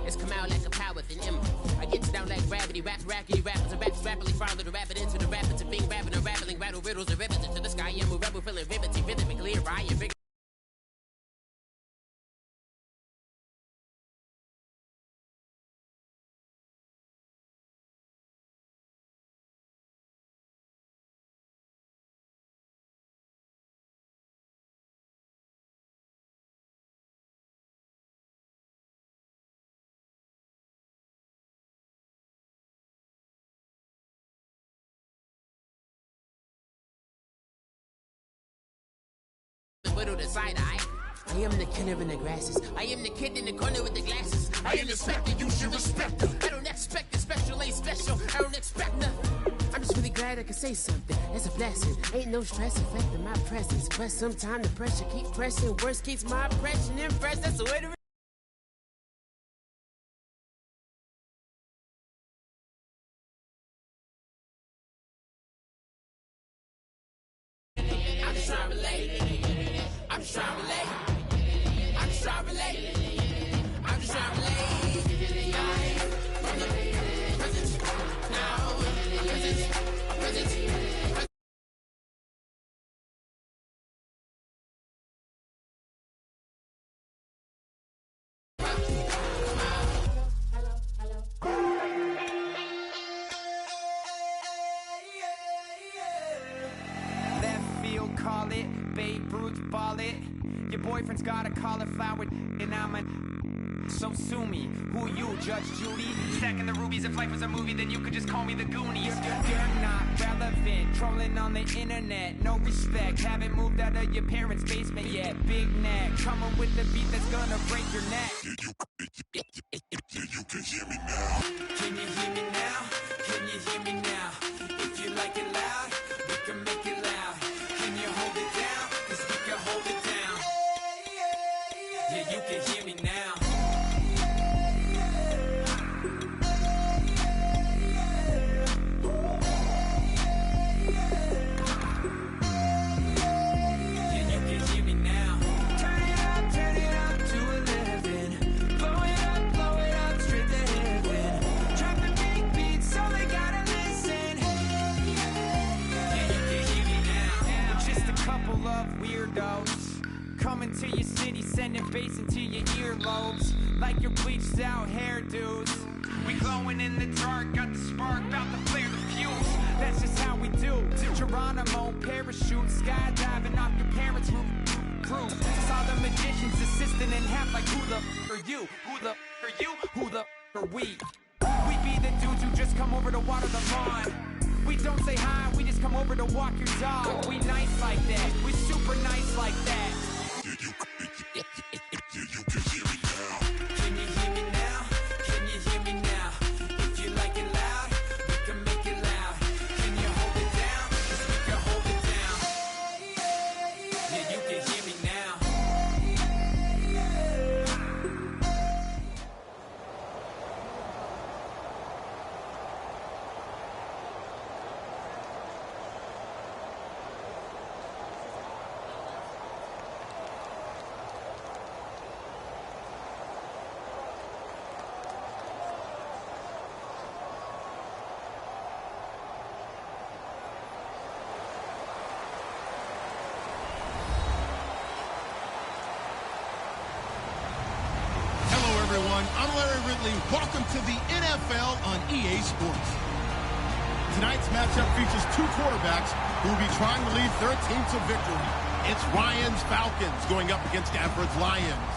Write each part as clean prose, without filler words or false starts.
It's come out like a power within him. I get down like gravity, rappers and raps rapidly follow the rapid into the rapids and being rapping and rattling, rattle riddles and rivets into the sky. I'm a rebel feeling rhythm clear, I am big. Widow the side eye. I am the killer in the grasses. I am the kid in the corner with the glasses. I am the specter, you should respect her. I don't expect a special, ain't special. I don't expect nothing. I'm just really glad I can say something. It's a blessing. Ain't no stress affecting my presence. But sometimes the pressure keep pressing. Worst keeps my impression impressed. That's the way to. I'm just trying to relate. I'm just trying to relate. I'm just trying to relate. I'm just trying to relate. From the present, now, present. Left field, call it. Babe Ruth, ball it. Your boyfriend's got a cauliflower, and I'm so sue me. Who you, Judge Judy? Stacking the rubies. If life was a movie, then you could just call me the Goonies. You're not relevant. Trolling on the internet. No respect. Haven't moved out of your parents' basement yet. Big neck. Coming with the beat that's gonna break your neck. You can hear me now. Can you hear me now? Can you hear me now? If you like it loud, we can make it loud. Can you hold it down? 'Cause we can hold it down. Yeah, you can hear me now. Yeah, you can hear me now. Turn it up to 11. Blow it up straight to heaven. Drop the big beats so they gotta listen. Yeah, you can hear me now. We're just a couple of weirdos coming to your city, sending bass into your earlobes like your bleached out hairdos. We glowing in the dark, got the spark, about to flare the fuse. That's just how we do. To Geronimo, parachute, skydiving off your parents' roof. Crew saw the magician's assistant in half, like who the are you? Who the are you? Who the are we? We be the dudes who just come over to water the lawn. We don't say hi, we just come over to walk your dog. We nice like that, we super nice like that. You can hear me now. Can you hear me now? Can you hear me now? If you like it loud, we can make it loud. Can you hold it down? 'Cause we can hold it down. Yeah, you can hear me now. Everyone, I'm Larry Ridley. Welcome to the NFL on EA Sports. Tonight's matchup features two quarterbacks who will be trying to lead their team to victory. It's Ryan's Falcons going up against Stanford's Lions.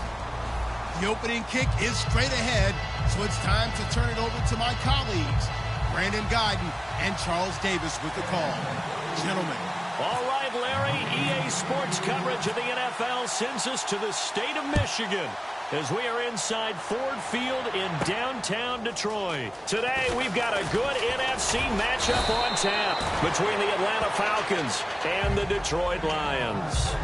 The opening kick is straight ahead, so it's time to turn it over to my colleagues, Brandon Guyton and Charles Davis with the call. Gentlemen. All right, Larry, EA Sports coverage of the NFL sends us to the state of Michigan as we are inside Ford Field in downtown Detroit. Today, we've got a good NFC matchup on tap between the Atlanta Falcons and the Detroit Lions.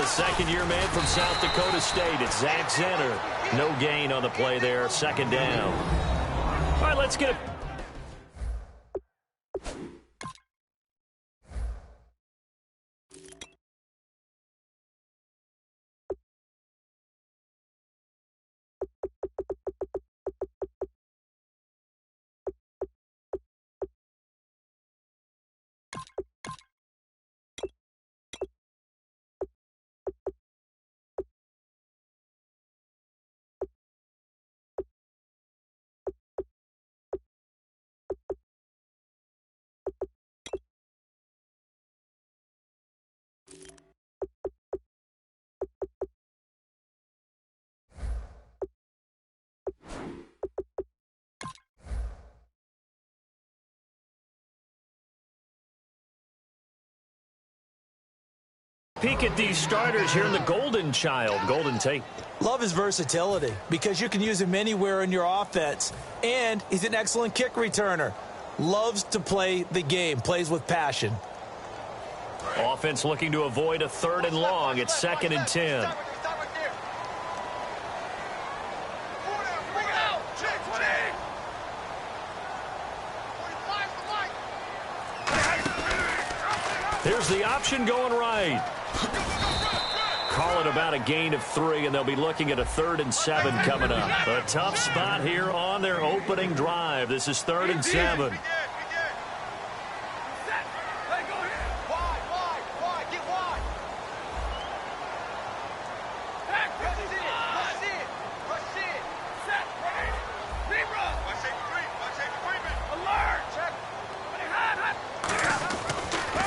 second-year man from South Dakota State. It's Zach Zenner. No gain on the play there. Second down. All right, let's get it. Peek at these starters here in the Golden Child. Golden Tate. Love his versatility because you can use him anywhere in your offense. And he's an excellent kick returner. Loves to play the game. Plays with passion. Offense looking to avoid a 3rd and long. It's 2nd and 10. Here's the option going right. Call it about a gain of 3, and they'll be looking at a 3rd and 7 coming up. A tough spot here on their opening drive. This is 3rd and 7.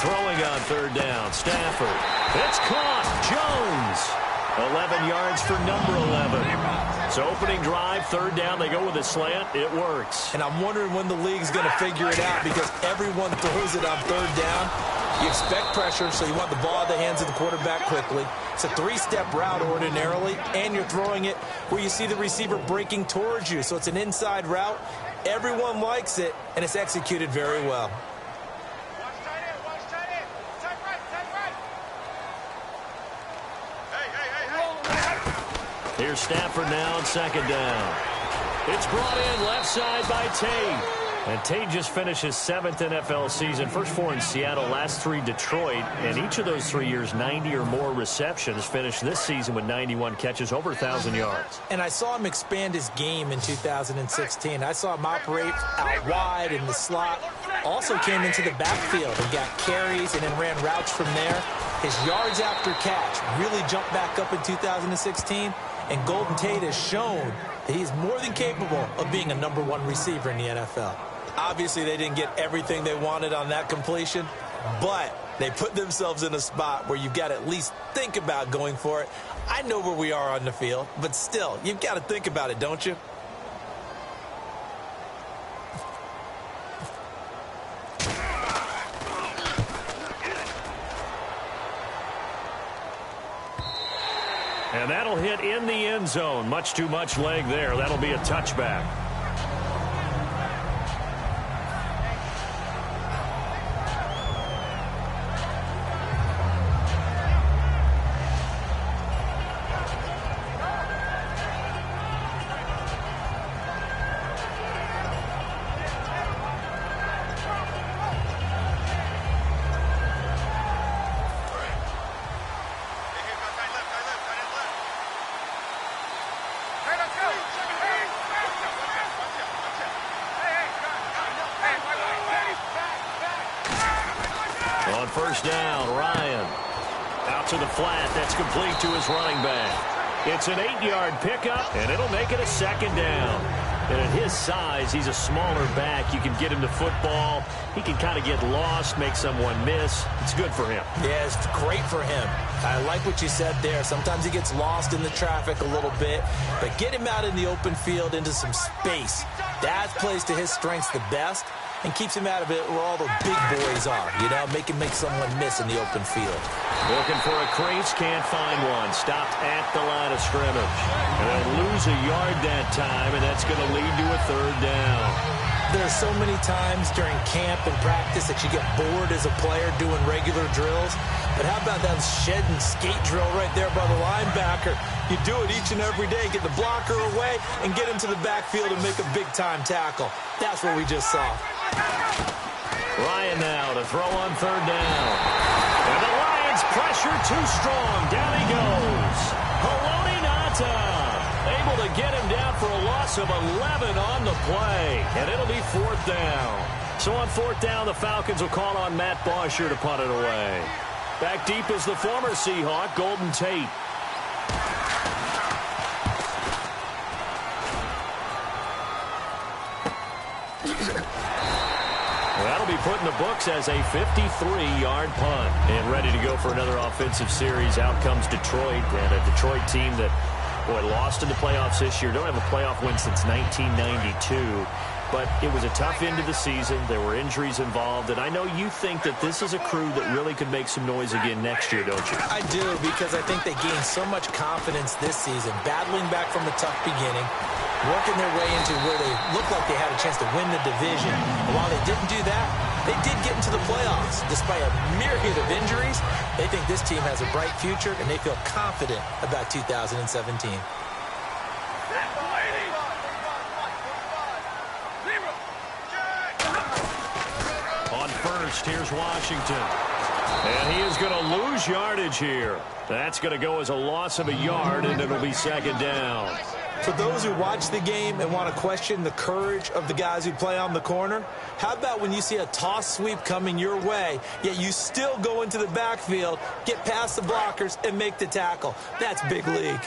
Throwing on 3rd down. Stafford. It's caught. Jones. 11 yards for number 11. So opening drive, 3rd down. They go with a slant. It works. And I'm wondering when the league's going to figure it out because everyone throws it on 3rd down. You expect pressure, so you want the ball in the hands of the quarterback quickly. It's a 3-step route ordinarily, and you're throwing it where you see the receiver breaking towards you. So it's an inside route. Everyone likes it, and it's executed very well. Here's Stafford now on 2nd down. It's brought in left side by Tate. And Tate just finished his 7th NFL season. First 4 in Seattle, last 3 Detroit. And each of those 3 years, 90 or more receptions. Finished this season with 91 catches, over 1,000 yards. And I saw him expand his game in 2016. I saw him operate out wide in the slot. Also came into the backfield and got carries and then ran routes from there. His yards after catch really jumped back up in 2016. And Golden Tate has shown that he's more than capable of being a number 1 receiver in the NFL. Obviously, they didn't get everything they wanted on that completion, but they put themselves in a spot where you've got to at least think about going for it. I know where we are on the field, but still, you've got to think about it, don't you? And that'll hit in the end zone. Much too much leg there. That'll be a touchback. On 1st down, Ryan. Out to the flat. That's complete to his running back. It's an 8-yard pickup, and it'll make it a 2nd down. And at his size, he's a smaller back. You can get him to football. He can kind of get lost, make someone miss. It's good for him. Yeah, it's great for him. I like what you said there. Sometimes he gets lost in the traffic a little bit, but get him out in the open field into some space. That plays to his strengths the best and keeps him out of it where all the big boys are, you know, make someone miss in the open field. Looking for a crease, can't find one. Stopped at the line of scrimmage. And they'll lose a yard that time, and that's going to lead to a 3rd down. There are so many times during camp and practice that you get bored as a player doing regular drills. But how about that shed and skate drill right there by the linebacker? You do it each and every day. Get the blocker away and get into the backfield and make a big-time tackle. That's what we just saw. Ryan now to throw on third down. And the Lions pressure too strong. Down he goes. Haloti Ngata able to get him down for a loss of 11 on the play. And it'll be fourth down. So on fourth down, the Falcons will call on Matt Bosher to punt it away. Back deep is the former Seahawk, Golden Tate. That'll be put in the books as a 53-yard punt. And ready to go for another offensive series. Out comes Detroit, and a Detroit team that, boy, lost in the playoffs this year. Don't have a playoff win since 1992. But it was a tough end of the season. There were injuries involved. And I know you think that this is a crew that really could make some noise again next year, don't you? I do, because I think they gained so much confidence this season, battling back from a tough beginning, working their way into where they looked like they had a chance to win the division. And while they didn't do that, they did get into the playoffs. Despite a myriad of injuries, they think this team has a bright future, and they feel confident about 2017. On first, here's Washington. And he is going to lose yardage here. That's going to go as a loss of a yard, and it'll be second down. For those who watch the game and want to question the courage of the guys who play on the corner, how about when you see a toss sweep coming your way, yet you still go into the backfield, get past the blockers, and make the tackle? That's big league.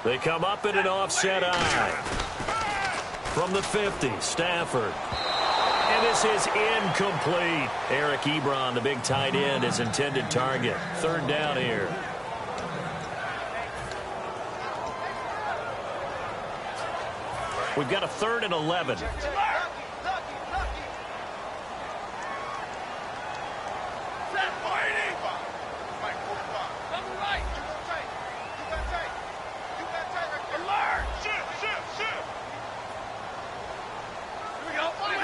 They come up in an offset eye. From the 50, Stafford. And this is incomplete. Eric Ebron, the big tight end, his intended target. Third down here. We've got a 3rd and 11.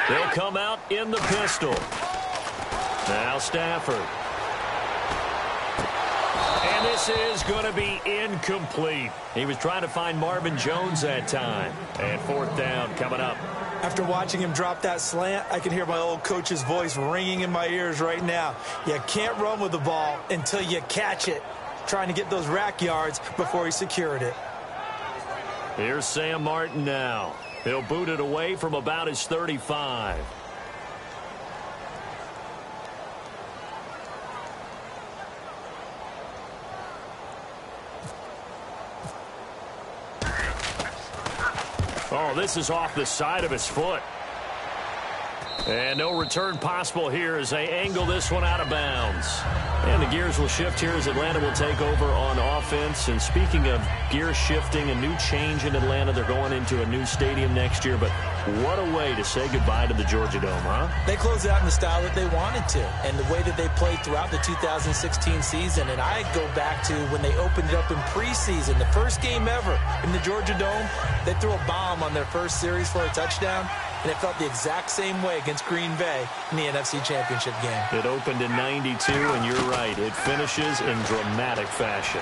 They'll come out in the pistol. Now Stafford. And this is going to be incomplete. He was trying to find Marvin Jones that time. And fourth down coming up. After watching him drop that slant, I can hear my old coach's voice ringing in my ears right now. You can't run with the ball until you catch it. Trying to get those rack yards before he secured it. Here's Sam Martin now. He'll boot it away from about his 35. Oh, this is off the side of his foot. And no return possible here as they angle this one out of bounds. And the gears will shift here as Atlanta will take over on offense. And speaking of gear shifting, a new change in Atlanta. They're going into a new stadium next year. But what a way to say goodbye to the Georgia Dome, huh? They closed out in the style that they wanted to, and the way that they played throughout the 2016 season. And I go back to when they opened it up in preseason, the first game ever in the Georgia Dome. They threw a bomb on their first series for a touchdown. And it felt the exact same way against Green Bay in the NFC Championship game. It opened in 92, and you're right. It finishes in dramatic fashion.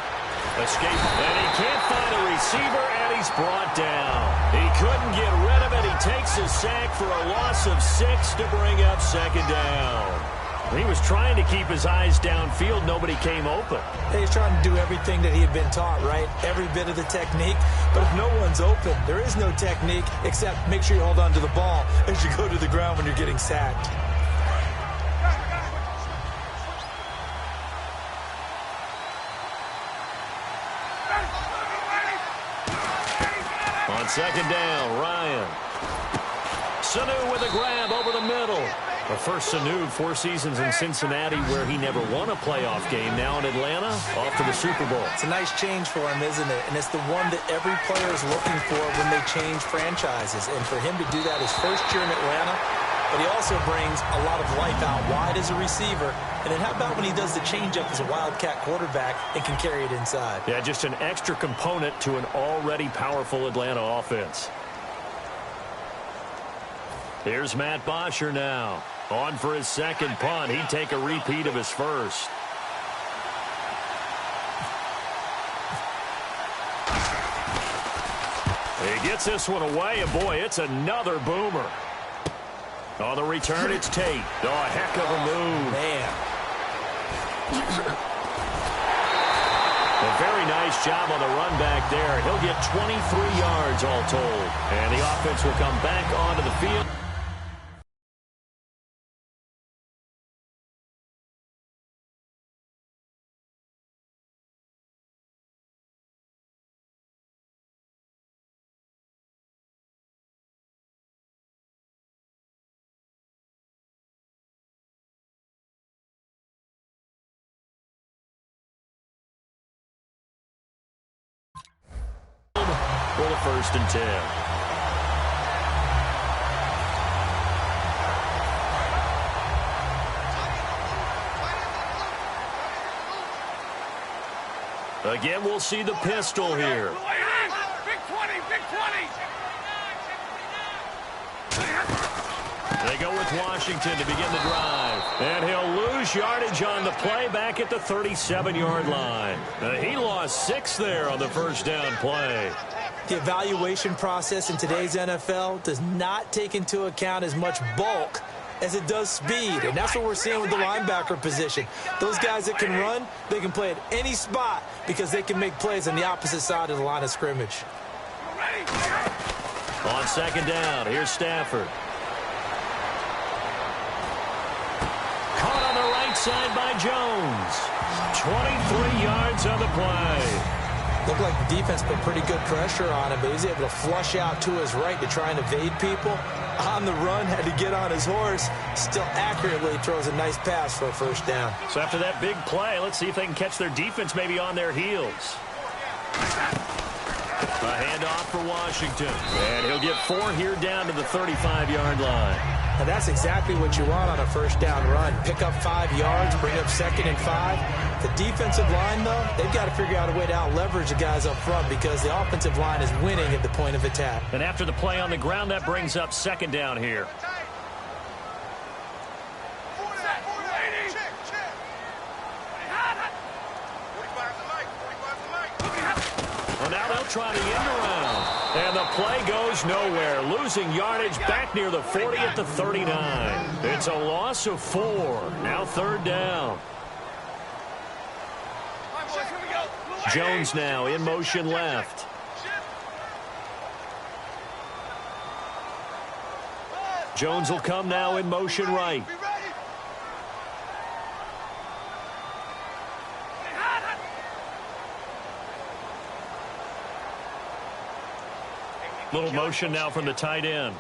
Escape, and he can't find a receiver, and he's brought down. He couldn't get rid of it. He takes a sack for a loss of 6 to bring up second down. He was trying to keep his eyes downfield. Nobody came open. He's trying to do everything that he had been taught, right? Every bit of the technique. But if no one's open, there is no technique except make sure you hold on to the ball as you go to the ground when you're getting sacked. On second down, Ryan. Sanu with a grab over the middle. The first Sanu, 4 seasons in Cincinnati where he never won a playoff game. Now in Atlanta, off to the Super Bowl. It's a nice change for him, isn't it? And it's the one that every player is looking for when they change franchises. And for him to do that his first year in Atlanta, but he also brings a lot of life out wide as a receiver. And then how about when he does the changeup as a Wildcat quarterback and can carry it inside? Yeah, just an extra component to an already powerful Atlanta offense. Here's Matt Bosher now. On for his second punt. He'd take a repeat of his first. He gets this one away, and boy, it's another boomer. On the return, it's Tate. Oh, a heck of a move. Man. A very nice job on the run back there. He'll get 23 yards all told. And the offense will come back onto the field. For the 1st and 10. Again, we'll see the pistol here. Big 20, big 20. They go with Washington to begin the drive. And he'll lose yardage on the play back at the 37-yard line. He lost 6 there on the first down play. The evaluation process in today's NFL does not take into account as much bulk as it does speed, and that's what we're seeing with the linebacker position. Those guys that can run, they can play at any spot because they can make plays on the opposite side of the line of scrimmage. On second down, here's Stafford. Caught on the right side by Jones. 23 yards on the play. Looked like the defense put pretty good pressure on him, but he was able to flush out to his right to try and evade people. On the run, had to get on his horse. Still accurately throws a nice pass for a first down. So after that big play, let's see if they can catch their defense maybe on their heels. A handoff for Washington. And he'll get 4 here down to the 35-yard line. And that's exactly what you want on a first down run. Pick up 5 yards, bring up 2nd and 5. The defensive line, though, they've got to figure out a way to out-leverage the guys up front because the offensive line is winning at the point of attack. And after the play on the ground, that brings up 2nd down here. Well, now they'll try the end around. And the play goes nowhere. Losing yardage back near the 40 at the 39. It's a loss of 4. Now 3rd down. Jones now in motion left. Jones will come now in motion right. Little motion now from the tight end.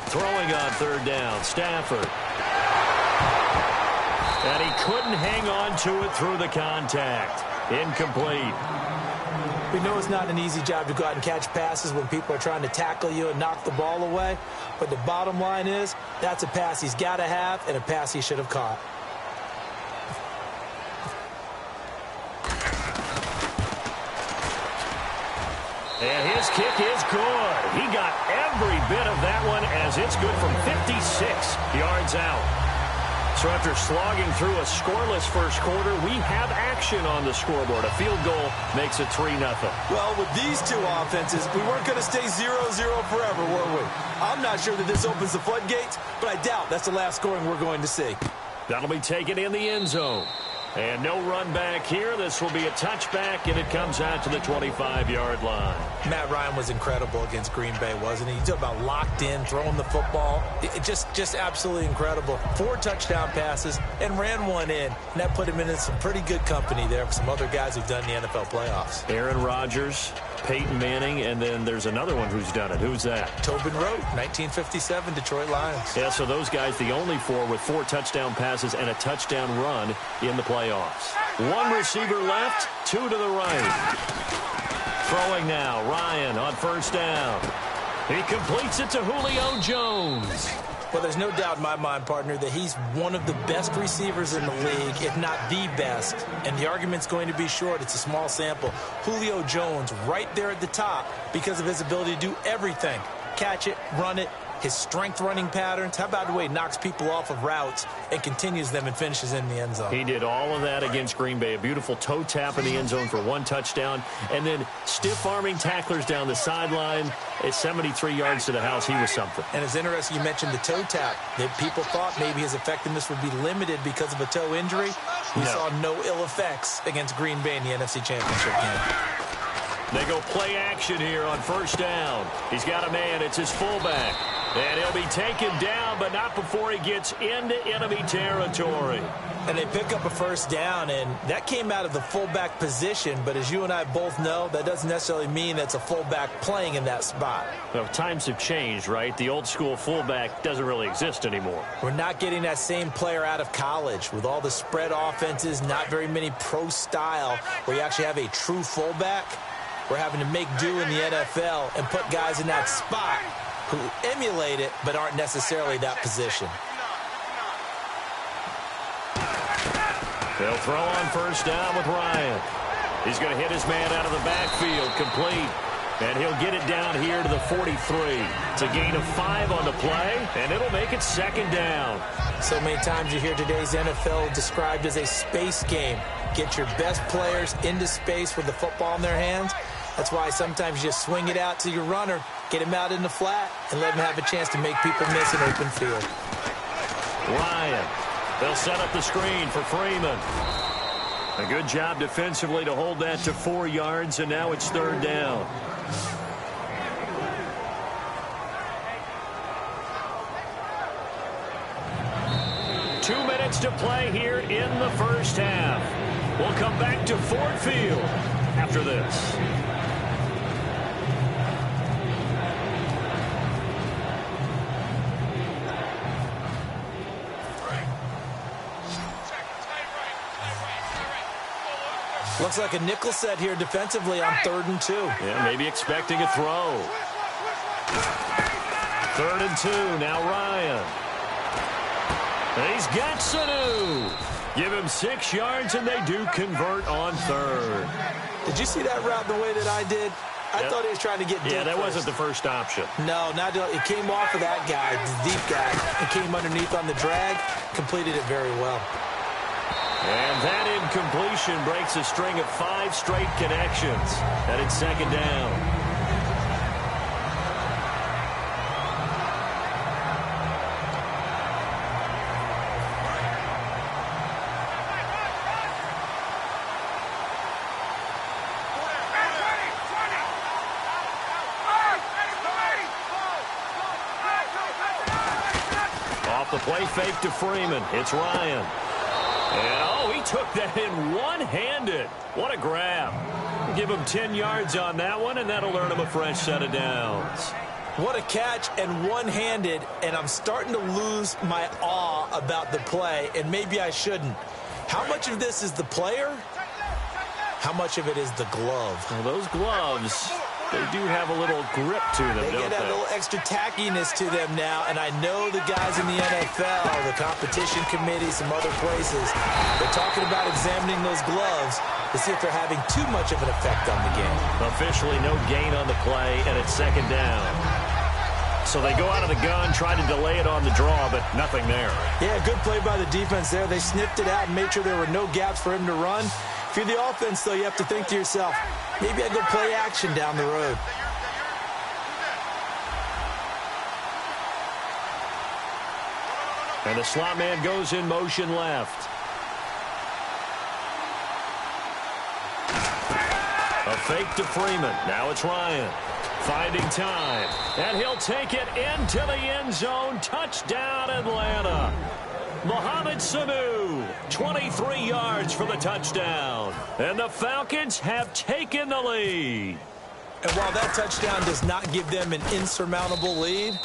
Throwing on 3rd down, Stafford. And he couldn't hang on to it through the contact. Incomplete. We know it's not an easy job to go out and catch passes when people are trying to tackle you and knock the ball away. But the bottom line is, that's a pass he's got to have and a pass he should have caught. And his kick is good. He got every bit of that one as it's good from 56 yards out. So after slogging through a scoreless first quarter, we have action on the scoreboard. A field goal makes it 3-0. Well, with these two offenses, we weren't going to stay 0-0 forever, were we? I'm not sure that this opens the floodgates, but I doubt that's the last scoring we're going to see. That'll be taken in the end zone. And no run back here. This will be a touchback, and it comes out to the 25-yard line. Matt Ryan was incredible against Green Bay, wasn't he? You talk about locked in, throwing the football. Just absolutely incredible. 4 touchdown passes and ran one in. And that put him in some pretty good company there for some other guys who've done the NFL playoffs. Aaron Rodgers, Peyton Manning, and then there's another one who's done it. Who's that? Tobin Rote, 1957 Detroit Lions. Yeah, so those guys, the only 4 with 4 touchdown passes and a touchdown run in the playoffs. 1 receiver left, 2 to the right. Throwing now, Ryan on first down. He completes it to Julio Jones. Well, there's no doubt in my mind, partner, that he's one of the best receivers in the league, if not the best. And the argument's going to be short. It's a small sample. Julio Jones right there at the top because of his ability to do everything. Catch it, run it, his strength running patterns. How about the way he knocks people off of routes and continues them and finishes in the end zone? He did all of that against Green Bay. A beautiful toe tap in the end zone for 1 touchdown. And then stiff-arming tacklers down the sideline. At 73 yards to the house, he was something. And it's interesting you mentioned the toe tap. That people thought maybe his effectiveness would be limited because of a toe injury. We saw no ill effects against Green Bay in the NFC Championship game. They go play action here on first down. He's got a man. It's his fullback. And he'll be taken down, but not before he gets into enemy territory. And they pick up a first down, and that came out of the fullback position. But as you and I both know, that doesn't necessarily mean that's a fullback playing in that spot. Well, times have changed, right? The old school fullback doesn't really exist anymore. We're not getting that same player out of college with all the spread offenses, not very many pro style where you actually have a true fullback. We're having to make do in the NFL and put guys in that spot who emulate it but aren't necessarily that position. They'll throw on first down with Ryan. He's going to hit his man out of the backfield, complete. And he'll get it down here to the 43. It's a gain of 5 on the play, and it'll make it second down. So many times you hear today's NFL described as a space game. Get your best players into space with the football in their hands. That's why sometimes you just swing it out to your runner, get him out in the flat, and let him have a chance to make people miss an open field. Ryan. They'll set up the screen for Freeman. A good job defensively to hold that to 4 yards, and now it's third down. Two minutes to play here in the first half. We'll come back to Ford Field after this. Looks like a nickel set here defensively on 3rd and 2. Yeah, maybe expecting a throw. 3rd and 2, now Ryan. And he's got Sanu. Give him 6 yards, and they do convert on 3rd. Did you see that route the way that I did? I thought he was trying to get deep. Yeah, that first. wasn't the first option. No, it came off of that guy, the deep guy. It came underneath on the drag, completed it very well. And that incompletion breaks a string of 5 straight connections. And it's second down. Off the play fake to Freeman. It's Ryan. And, he took that in one-handed. What a grab. Give him 10 yards on that one, and that'll earn him a fresh set of downs. What a catch, and one-handed, and I'm starting to lose my awe about the play, and maybe I shouldn't. How much of this is the player? How much of it is the glove? Well, those gloves, they do have a little grip to them, They get a little extra tackiness to them now, and I know the guys in the NFL, the competition committee, some other places, they're talking about examining those gloves to see if they're having too much of an effect on the game. Officially no gain on the play, and it's second down. So they go out of the gun, try to delay it on the draw, but nothing there. Yeah, good play by the defense there. They sniffed it out and made sure there were no gaps for him to run. If you're the offense, though, you have to think to yourself, maybe I go play action down the road. And the slot man goes in motion left. A fake to Freeman. Now it's Ryan. Finding time. And he'll take it into the end zone. Touchdown, Atlanta. Mohamed Sanu, 23 yards for the touchdown. And the Falcons have taken the lead. And while that touchdown does not give them an insurmountable lead,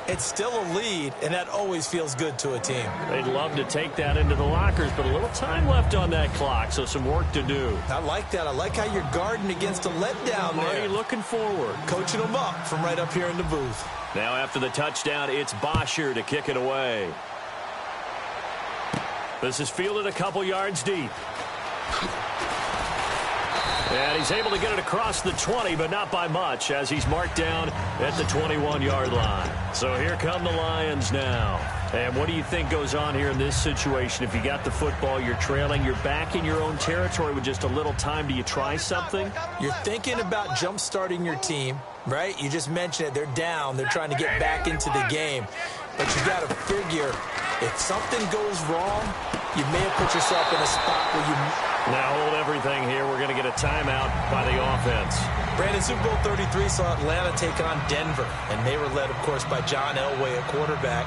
It's still a lead, and that always feels good to a team. They'd love to take that into the lockers, but a little time left on that clock, so some work to do. I like that. I like how you're guarding against a letdown there. Already looking forward. Coaching them up from right up here in the booth. Now after the touchdown, it's Bosher to kick it away. This is fielded a couple yards deep. And he's able to get it across the 20, but not by much, as he's marked down at the 21-yard line. So here come the Lions now. And what do you think goes on here in this situation? If you got the football, you're trailing, you're back in your own territory with just a little time. Do you try something? You're thinking about jump-starting your team, right? You just mentioned it. They're down. They're trying to get back into the game. But you got to figure, if something goes wrong, you may have put yourself in a spot where you... Now hold everything here. We're going to get a timeout by the offense. Brandon, Super Bowl 33 saw Atlanta take on Denver, and they were led, of course, by John Elway at quarterback.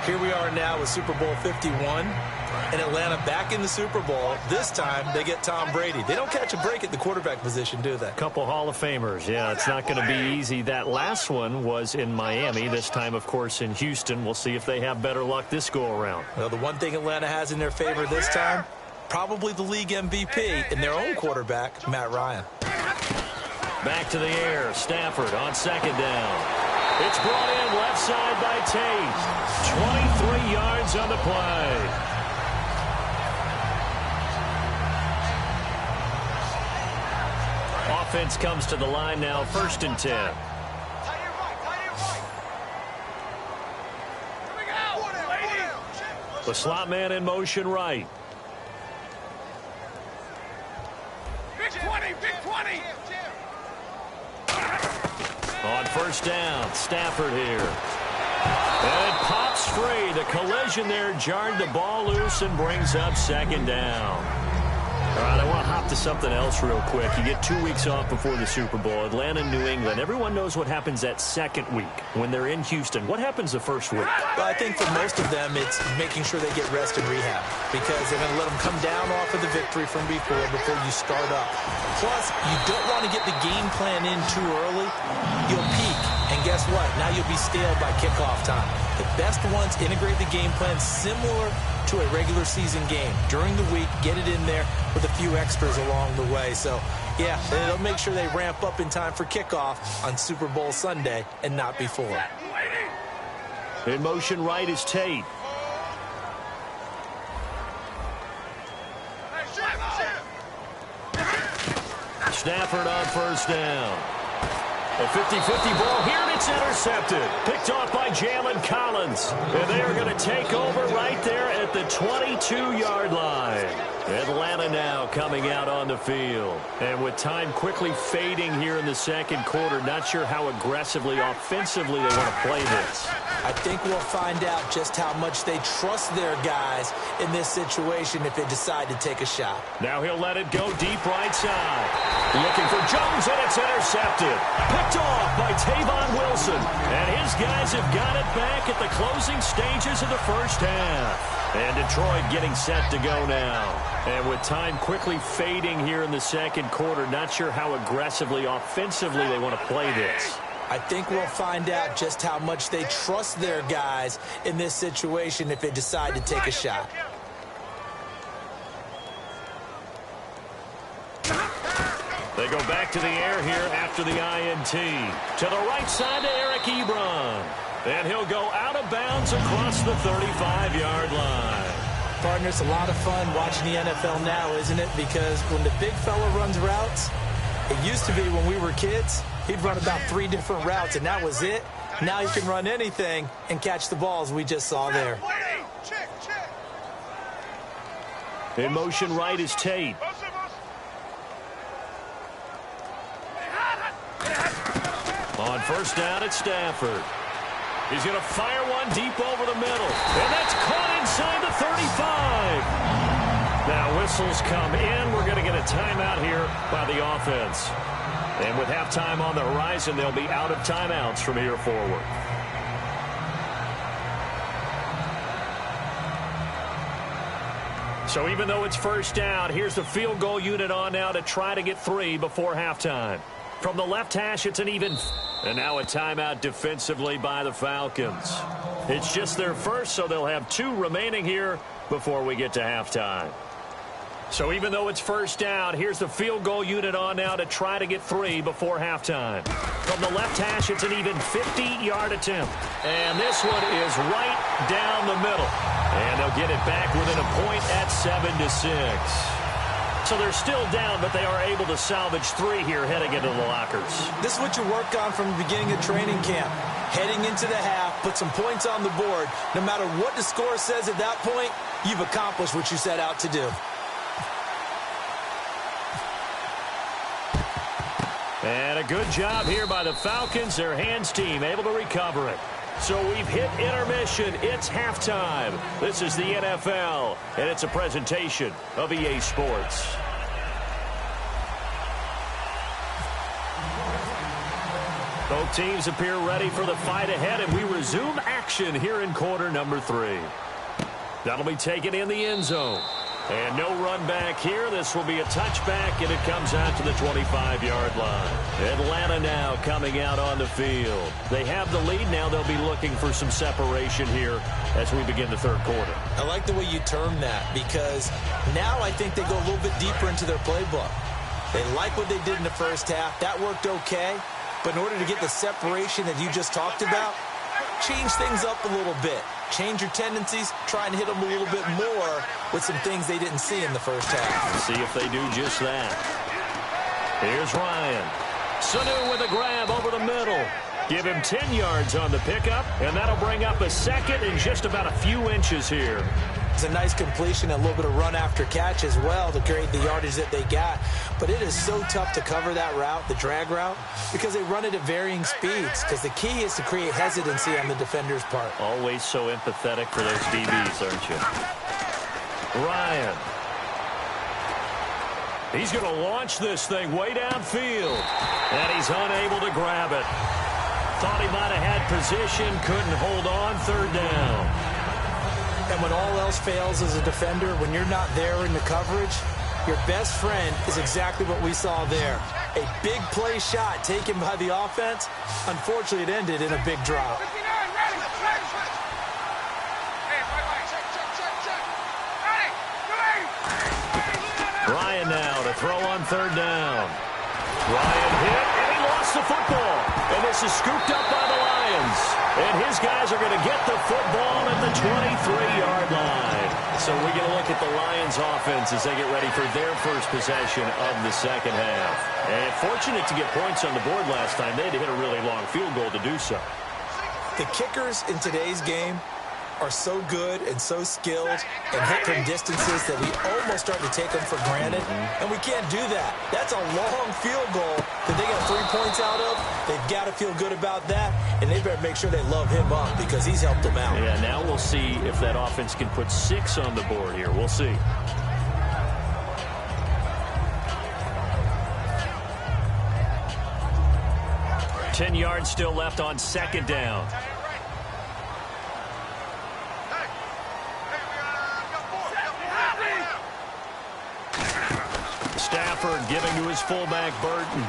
Here we are now with Super Bowl 51, and Atlanta back in the Super Bowl. This time, they get Tom Brady. They don't catch a break at the quarterback position, do they? Couple Hall of Famers. Yeah, it's not going to be easy. That last one was in Miami. This time, of course, in Houston. We'll see if they have better luck this go-around. Well, the one thing Atlanta has in their favor this time, probably the league MVP and their own quarterback, Matt Ryan. Back to the air. Stafford on second down. It's brought in left side by Tate. 23 yards on the play. Offense comes to the line now, 1st and 10. The slot man in motion right. Big 20, big 20. On 1st down, Stafford here. And it pops free. The collision there jarred the ball loose and brings up 2nd down. All right, I want to hop to something else real quick. You get 2 weeks off before the Super Bowl. Atlanta, New England. Everyone knows what happens that second week when they're in Houston. What happens the first week? Well, I think for most of them, it's making sure they get rest and rehab because they're going to let them come down off of the victory from before you start up. Plus, you don't want to get the game plan in too early. You'll peak, and guess what? Now you'll be stale by kickoff time. The best ones integrate the game plan similar to a regular season game. During the week, get it in there with a few extras along the way. So, yeah, it'll make sure they ramp up in time for kickoff on Super Bowl Sunday and not before. In motion right is Tate. Stafford on 1st down. A 50-50 ball here, and it's intercepted. Picked off by Jalen Collins. And they are going to take over right there at the 22-yard line. Atlanta now coming out on the field. And with time quickly fading here in the second quarter, not sure how aggressively, offensively they want to play this. I think we'll find out just how much they trust their guys in this situation if they decide to take a shot. Now he'll let it go deep right side. Looking for Jones, and it's intercepted. Picked off by Tavon Wilson. And his guys have got it back at the closing stages of the first half. And Detroit getting set to go now. And with time quickly fading here in the second quarter, not sure how aggressively, offensively they want to play this. I think we'll find out just how much they trust their guys in this situation if they decide to take a shot. They go back to the air here after the INT. To the right side to Eric Ebron. And he'll go out of bounds across the 35-yard line. Partner, it's a lot of fun watching the NFL now, isn't it? Because when the big fella runs routes, it used to be when we were kids, he'd run about 3 different routes, and that was it. Now he can run anything and catch the balls we just saw there. In motion right is Tate. On 1st down, it's Stafford. He's going to fire one deep over the middle. And that's caught inside the 35. Now whistles come in. We're going to get a timeout here by the offense. And with halftime on the horizon, they'll be out of timeouts from here forward. So even though it's 1st down, here's the field goal unit on now to try to get 3 before halftime. From the left hash, it's an even And now a timeout defensively by the Falcons. It's just their first, so they'll have 2 remaining here before we get to halftime. So even though it's first down, here's the field goal unit on now to try to get 3 before halftime. From the left hash, it's an even 50-yard attempt. And this one is right down the middle. And they'll get it back within a point at 7-6. So they're still down, but they are able to salvage 3 here heading into the lockers. This is what you work on from the beginning of training camp. Heading into the half, put some points on the board. No matter what the score says at that point, you've accomplished what you set out to do. And a good job here by the Falcons. Their hands team able to recover it. So we've hit intermission. It's halftime. This is the NFL, and it's a presentation of EA Sports. Both teams appear ready for the fight ahead, and we resume action here in quarter number 3. That'll be taken in the end zone. And no run back here. This will be a touchback, and it comes out to the 25-yard line. Atlanta now coming out on the field. They have the lead now. They'll be looking for some separation here as we begin the third quarter. I like the way you term that, because now I think they go a little bit deeper into their playbook. They like what they did in the first half. That worked okay. But in order to get the separation that you just talked about, change things up a little bit. Change your tendencies, try and hit them a little bit more with some things they didn't see in the first half. We'll see if they do just that. Here's Ryan. Sanu with a grab over the middle. Give him 10 yards on the pickup, and that'll bring up a second in just about a few inches here. It's a nice completion, a little bit of run after catch as well to create the yardage that they got. But it is so tough to cover that route, the drag route, because they run it at varying speeds, because the key is to create hesitancy on the defender's part. Always so empathetic for those DBs, aren't you? Ryan. He's going to launch this thing way downfield, and he's unable to grab it. Thought he might have had position, couldn't hold on, third down. And when all else fails as a defender, when you're not there in the coverage, your best friend is exactly what we saw there. A big play shot taken by the offense. Unfortunately, it ended in a big drop. Ryan now to throw on third down. Ryan hit, and he lost the football. And this is scooped up by the Lions. And his guys are going to get the football at the 23-yard line. So we're going to look at the Lions offense as they get ready for their first possession of the second half. And fortunate to get points on the board last time. They had to hit a really long field goal to do so. The kickers in today's game are so good and so skilled and hit from distances that we almost start to take them for granted. And we can't do that. That's a long field goal that they got 3 points out of. They've got to feel good about that, and they better make sure they love him up because he's helped them out. Yeah, now we'll see if that offense can put 6 on the board here. We'll see. Ten yards still left on second down. Stafford giving to his fullback, Burton.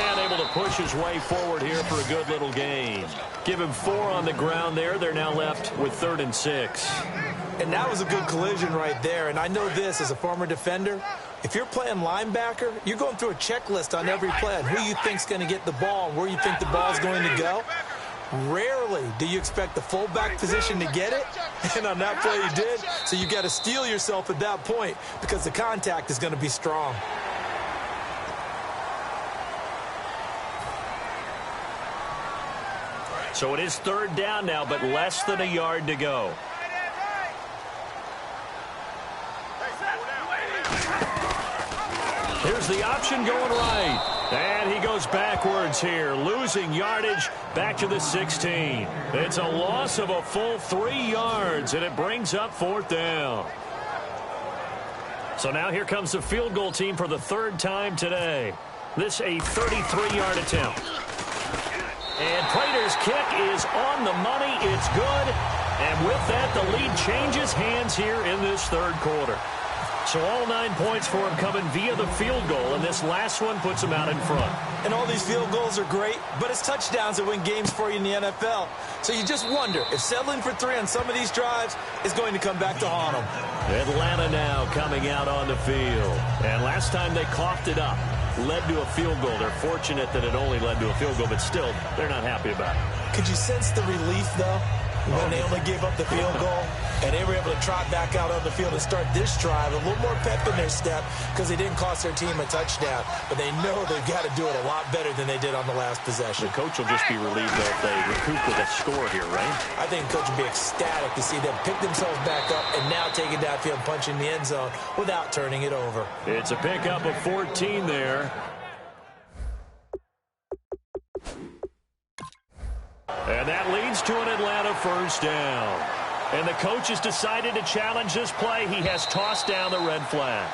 And able to push his way forward here for a good little gain. Give him 4 on the ground there. They're now left with 3rd and 6. And that was a good collision right there. And I know this as a former defender. If you're playing linebacker, you're going through a checklist on every play on who you think's going to get the ball and where you think the ball's going to go. Rarely do you expect the fullback position to get it, and on that play he did. So you got to steel yourself at that point because the contact is going to be strong. So it is 3rd down now, but less than a yard to go. Here's the option going right. And he goes backwards here, losing yardage back to the 16. It's a loss of a full 3 yards, and it brings up 4th down. So now here comes the field goal team for the 3rd time today. This a 33-yard attempt. And Prater's kick is on the money. It's good. And with that, the lead changes hands here in this 3rd quarter. So all 9 points for him coming via the field goal, and this last one puts him out in front. And all these field goals are great, but it's touchdowns that win games for you in the NFL. So you just wonder if settling for 3 on some of these drives is going to come back to haunt them. Atlanta now coming out on the field. And last time they coughed it up, led to a field goal. They're fortunate that it only led to a field goal, but still, they're not happy about it. Could you sense the relief, though, when they only gave up the field goal? And they were able to trot back out on the field and start this drive. A little more pep in their step because they didn't cost their team a touchdown. But they know they've got to do it a lot better than they did on the last possession. The coach will just be relieved, though, if they recoup with a score here, right? I think the coach will be ecstatic to see them pick themselves back up and now take it downfield, punching the end zone without turning it over. It's a pickup of 14 there. And that leads to an Atlanta first down. And the coach has decided to challenge this play. He has tossed down the red flag.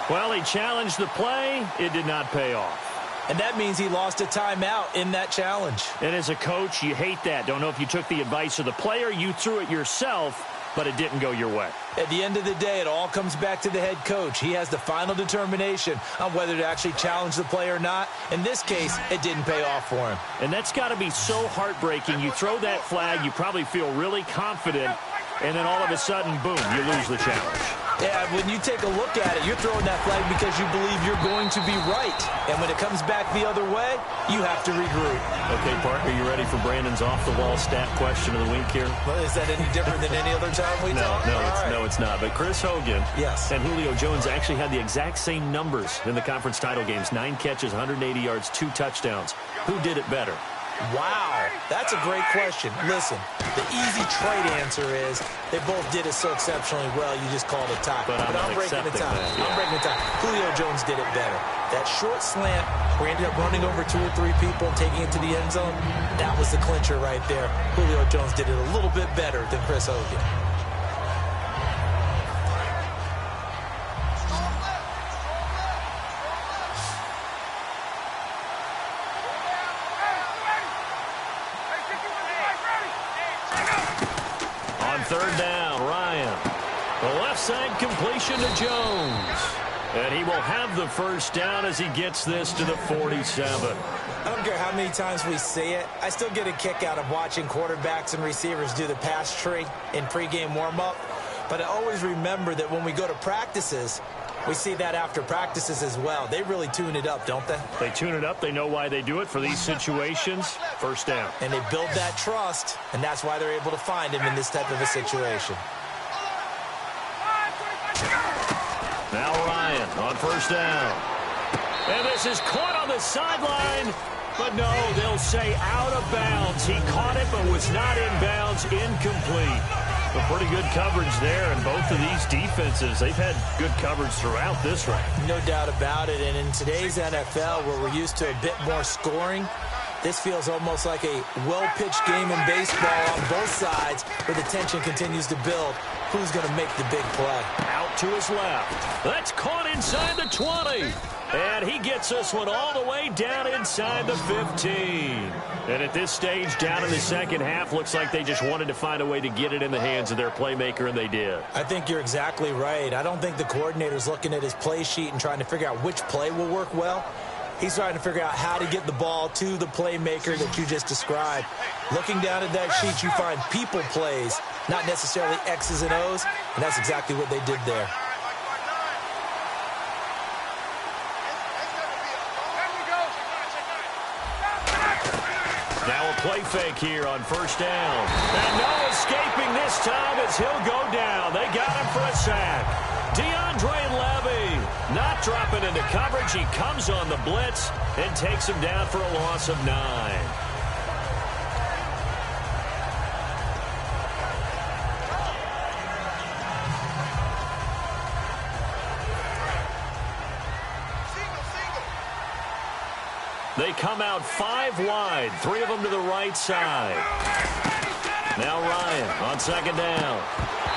Well, he challenged the play. It did not pay off. And that means he lost a timeout in that challenge. And as a coach, you hate that. Don't know if you took the advice of the player, you threw it yourself, but it didn't go your way. At the end of the day, it all comes back to the head coach. He has the final determination on whether to actually challenge the play or not. In this case, it didn't pay off for him. And that's got to be so heartbreaking. You throw that flag, you probably feel really confident, and then all of a sudden, boom, you lose the challenge. Yeah, when you take a look at it, you're throwing that flag because you believe you're going to be right. And when it comes back the other way, you have to regroup. Okay, Parker, you ready for Brandon's off-the-wall stat question of the week here? Well, is that any different than any other time we talk? No, it's not. But Chris Hogan yes. and Julio Jones actually had the exact same numbers in the conference title games. 9 catches, 180 yards, 2 touchdowns. Who did it better? Wow, that's a great question. Listen, the easy trade answer is they both did it so exceptionally well, you just called it tie. But I'm breaking the tie. That, yeah. I'm breaking the tie. Julio Jones did it better. That short slant where he ended up running over 2 or 3 people and taking it to the end zone, that was the clincher right there. Julio Jones did it a little bit better than Chris Hogan. Third down, Ryan. The left side completion to Jones. And he will have the first down as he gets this to the 47. I don't care how many times we see it. I still get a kick out of watching quarterbacks and receivers do the pass tree in pregame warm-up. But I always remember that when we go to practices, we see that after practices as well. They really tune it up, don't they? They tune it up. They know why they do it for these situations. First down. And they build that trust, and that's why they're able to find him in this type of a situation. Now Ryan on first down. And this is caught on the sideline. But no, they'll say out of bounds. He caught it but was not in bounds. Incomplete. A pretty good coverage there, and both of these defenses, they've had good coverage throughout this round. No doubt about it, and in today's NFL, where we're used to a bit more scoring, this feels almost like a well-pitched game in baseball on both sides, where the tension continues to build. Who's going to make the big play? Out to his left. That's caught inside the 20. And he gets this one all the way down inside the 15. And at this stage, down in the second half, looks like they just wanted to find a way to get it in the hands of their playmaker, and they did. I think you're exactly right. I don't think the coordinator's looking at his play sheet and trying to figure out which play will work well. He's trying to figure out how to get the ball to the playmaker that you just described. Looking down at that sheet, you find people plays, not necessarily X's and O's, and that's exactly what they did there. Now a play fake here on first down. And no escaping this time as he'll go down. They got him for a sack. DeAndre Levy not dropping into coverage. He comes on the blitz and takes him down for a loss of 9. They come out 5 wide, 3 of them to the right side. Now Ryan on second down.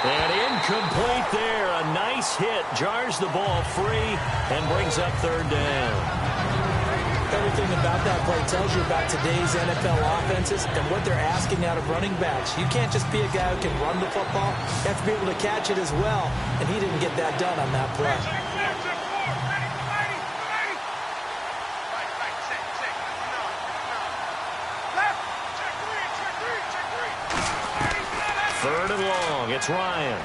And incomplete there. A nice hit. Jars the ball free and brings up third down. Everything about that play tells you about today's NFL offenses and what they're asking out of running backs. You can't just be a guy who can run the football. You have to be able to catch it as well, and he didn't get that done on that play. Third and long. It's Ryan.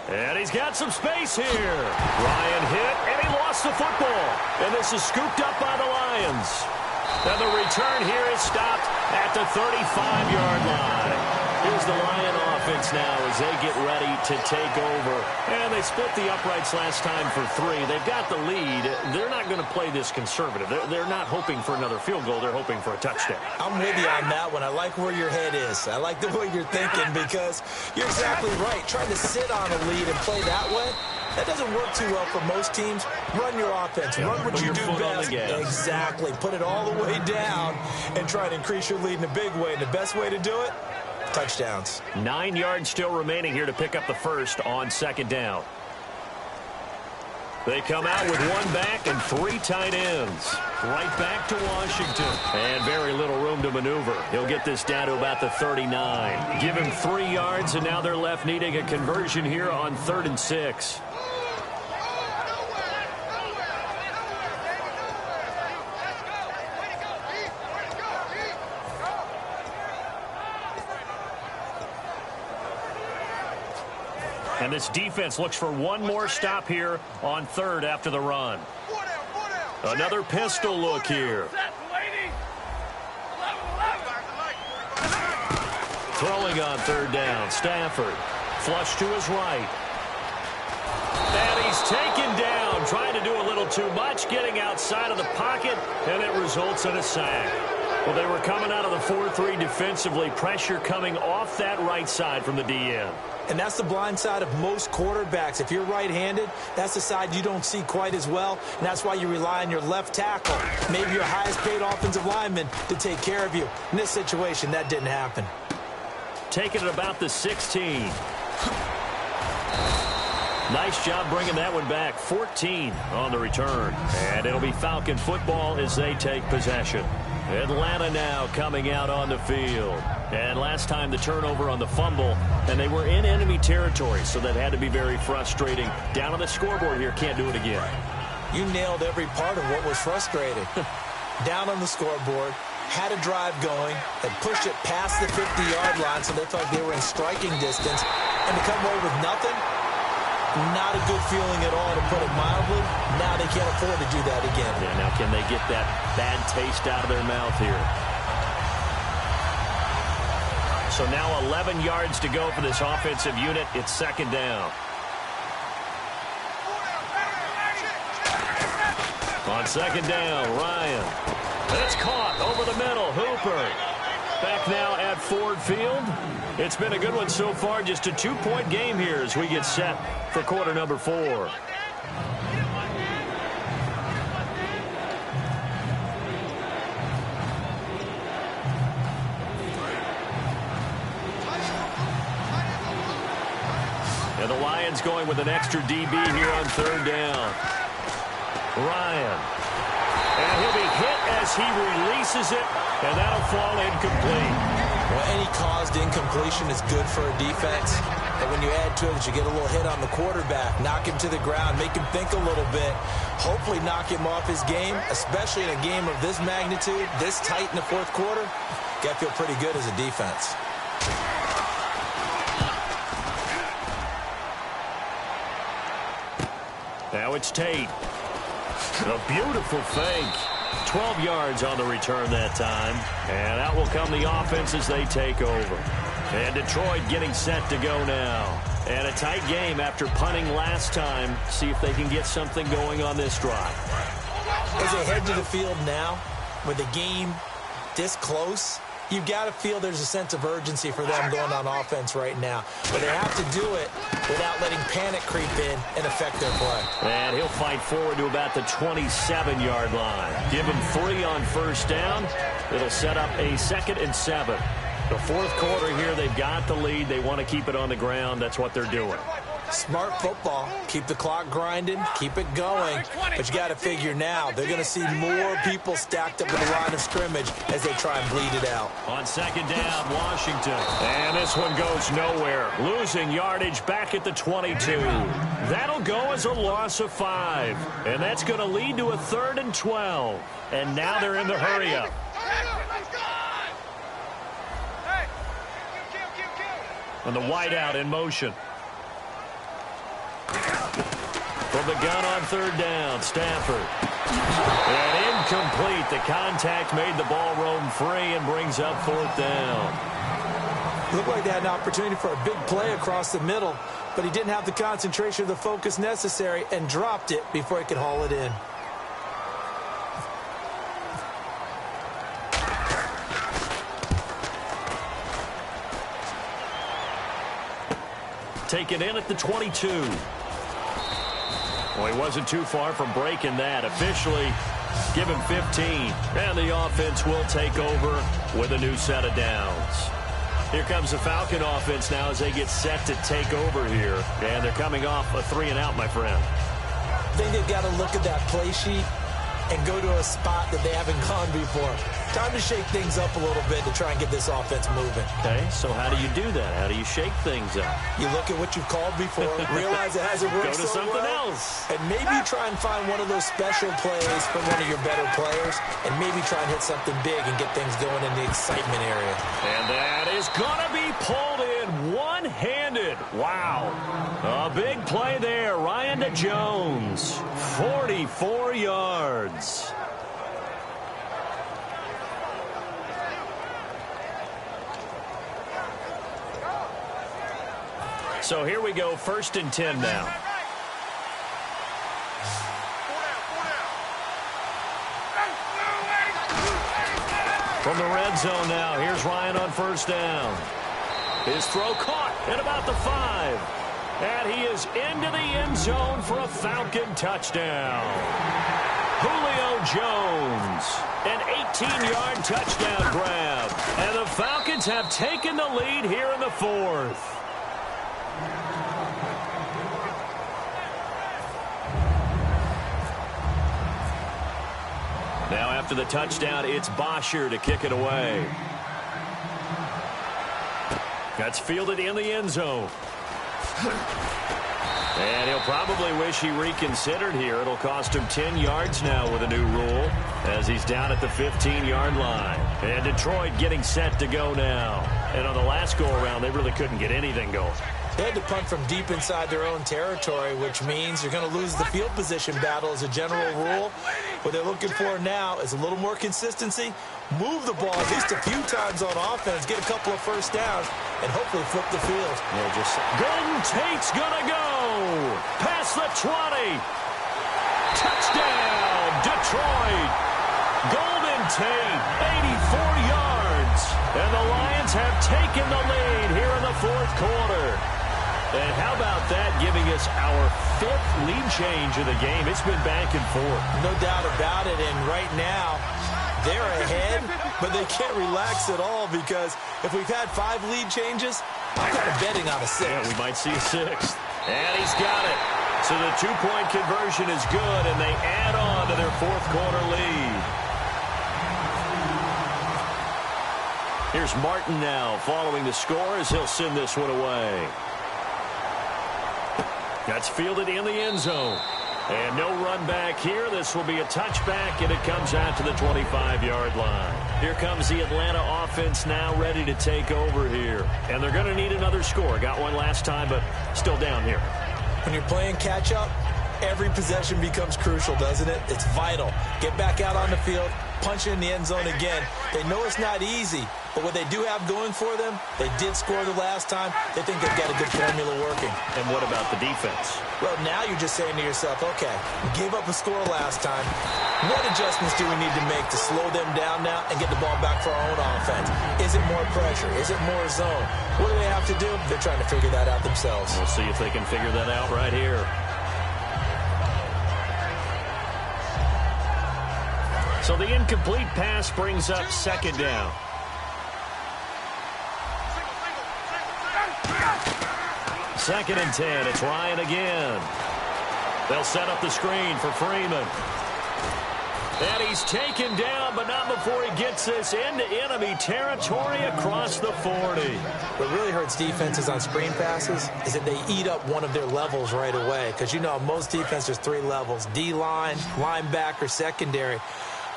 And he's got some space here. Ryan hit, and he lost the football. And this is scooped up by the Lions. And the return here is stopped at the 35-yard line. Here's the Lion offense now as they get ready to take over. And they split the uprights last time for 3. They've got the lead. They're not going to play this conservative. They're not hoping for another field goal. They're hoping for a touchdown. I'm with you on that one. I like where your head is. I like the way you're thinking because you're exactly right. Trying to sit on a lead and play that way, that doesn't work too well for most teams. Run your offense. Yeah, run what you do best. Exactly. Put it all the way down and try to increase your lead in a big way. And the best way to do it, touchdowns. 9 yards still remaining here to pick up the first on second down. They come out with 1 back and 3 tight ends. Right back to Washington. And very little room to maneuver. He'll get this down to about the 39. Give him 3 yards, and now they're left needing a conversion here on 3rd and 6. And this defense looks for one more stop here on 3rd after the run. Another pistol look here. Throwing on 3rd down. Stafford. Flush to his right. And he's taken down. Trying to do a little too much. Getting outside of the pocket. And it results in a sack. Well, they were coming out of the 4-3 defensively. Pressure coming off that right side from the DN. And that's the blind side of most quarterbacks. If you're right-handed, that's the side you don't see quite as well. And that's why you rely on your left tackle, maybe your highest-paid offensive lineman, to take care of you. In this situation, that didn't happen. Taking it about the 16. Nice job bringing that one back. 14 on the return. And it'll be Falcon football as they take possession. Atlanta now coming out on the field. And last time the turnover on the fumble, and they were in enemy territory, so that had to be very frustrating. Down on the scoreboard here, can't do it again. You nailed every part of what was frustrating. Down on the scoreboard, had a drive going, had pushed it past the 50-yard line, so they felt like they were in striking distance, and to come away with nothing, not a good feeling at all, to put it mildly. Now they can't afford to do that again. Yeah, now can they get that bad taste out of their mouth here? So now 11 yards to go for this offensive unit. It's 2nd down. On 2nd down, Ryan. It's caught over the middle. Hooper. Back now at Ford Field. It's been a good one so far. Just a 2-point game here as we get set for quarter number 4. And the Lions going with an extra DB here on 3rd down. Ryan. And he'll be hit as he releases it, and that'll fall incomplete. Well, any caused incompletion is good for a defense. And when you add to it that you get a little hit on the quarterback, knock him to the ground, make him think a little bit, hopefully knock him off his game, especially in a game of this magnitude, this tight in the 4th quarter, you got to feel pretty good as a defense. Now it's Tate. A beautiful fake. 12 yards on the return that time. And out will come the offense as they take over. And Detroit getting set to go now. And a tight game after punting last time. See if they can get something going on this drive. As they head to the field now, with the game this close, you've got to feel there's a sense of urgency for them going on offense right now. But they have to do it without letting panic creep in and affect their play. And he'll fight forward to about the 27-yard line. Give him 3 on 1st down. It'll set up a 2nd and 7. The 4th quarter here, they've got the lead. They want to keep it on the ground. That's what they're doing. Smart football. Keep the clock grinding, keep it going. But you got to figure now, they're going to see more people stacked up at the line of scrimmage as they try and bleed it out. On second down, Washington. And this one goes nowhere. Losing yardage back at the 22. That'll go as a loss of 5. And that's going to lead to a 3rd and 12. And now they're in the hurry-up. And the wideout in motion. From the gun on 3rd down, Stafford. And incomplete. The contact made the ball roam free and brings up 4th down. Looked like they had an opportunity for a big play across the middle, but he didn't have the concentration or the focus necessary and dropped it before he could haul it in. Taken in at the 22. Well, he wasn't too far from breaking that. Officially, give him 15. And the offense will take over with a new set of downs. Here comes the Falcon offense now as they get set to take over here. And they're coming off a 3-and-out, my friend. I think they've got to look at that play sheet and go to a spot that they haven't gone before. Time to shake things up a little bit to try and get this offense moving. Okay, so how do you do that? How do you shake things up? You look at what you've called before, realize it hasn't worked Go to so something well, else. and maybe try and find one of those special plays from one of your better players, and maybe try and hit something big and get things going in the excitement area. And that is going to be pulled in one-handed. Wow. A big play there. Ryan to Jones. 44 yards. So here we go, 1st and 10 now. From the red zone now, here's Ryan on 1st down. His throw caught at about the 5. And he is into the end zone for a Falcon touchdown. Julio Jones, an 18-yard touchdown grab. And the Falcons have taken the lead here in the 4th. Now after the touchdown, it's Bosher to kick it away. That's fielded in the end zone. And he'll probably wish he reconsidered here. It'll cost him 10 yards now with a new rule as he's down at the 15-yard line. And Detroit getting set to go now. And on the last go-around, they really couldn't get anything going. They had to punt from deep inside their own territory, which means you're going to lose the field position battle as a general rule. What they're looking for now is a little more consistency, move the ball at least a few times on offense, get a couple of first downs, and hopefully flip the field. Golden Tate's going to go past the 20. Touchdown, Detroit. Golden Tate, 84 yards. And the Lions have taken the lead here in the 4th quarter. And how about that, giving us our 5th lead change of the game? It's been back and forth. No doubt about it, and right now, they're ahead, but they can't relax at all because if we've had 5 lead changes, I'm kind of betting on a 6th. Yeah, we might see a 6th. And he's got it. So the 2-point conversion is good, and they add on to their 4th quarter lead. Here's Martin now following the score as he'll send this one away. That's fielded in the end zone. And no run back here. This will be a touchback, and it comes out to the 25-yard line. Here comes the Atlanta offense now ready to take over here. And they're going to need another score. Got one last time, but still down here. When you're playing catch-up, every possession becomes crucial, doesn't it? It's vital. Get back out on the field, punch in the end zone again. They know it's not easy, but what they do have going for them, they did score the last time. They think they've got a good formula working. And what about the defense? Well, now you're just saying to yourself, okay, we gave up a score last time. What adjustments do we need to make to slow them down now and get the ball back for our own offense? Is it more pressure? Is it more zone? What do they have to do? They're trying to figure that out themselves. We'll see if they can figure that out right here. So the incomplete pass brings up 2nd down. 2nd and 10. It's Ryan again. They'll set up the screen for Freeman. And he's taken down, but not before he gets this into enemy territory across the 40. What really hurts defenses on screen passes is that they eat up one of their levels right away. Because, you know, most defense, there's 3 levels: D-line, linebacker, secondary.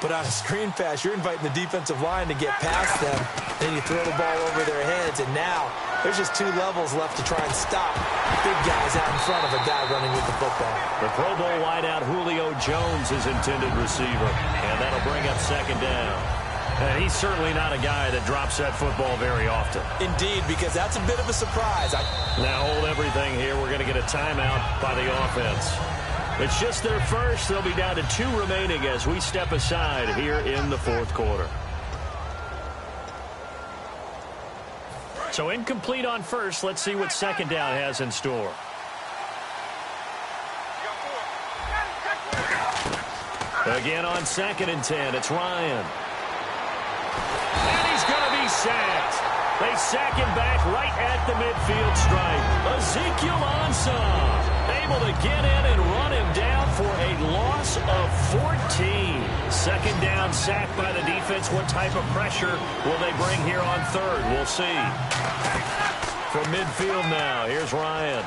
But on a screen pass, you're inviting the defensive line to get past them. Then you throw the ball over their heads, and now there's just 2 levels left to try and stop big guys out in front of a guy running with the football. The Pro Bowl wideout Julio Jones is intended receiver, and that'll bring up 2nd down. And he's certainly not a guy that drops that football very often. Indeed, because that's a bit of a surprise. Now hold everything here. We're going to get a timeout by the offense. It's just their first. They'll be down to 2 remaining as we step aside here in the 4th quarter. So incomplete on first. Let's see what 2nd down has in store. Again on 2nd and 10. It's Ryan. And he's going to be sacked. They sack him back right at the midfield stripe. Ezekiel Ansah able to get in and run him down for a loss of 14. 2nd down, sack by the defense. What type of pressure will they bring here on 3rd? We'll see. From midfield now, here's Ryan.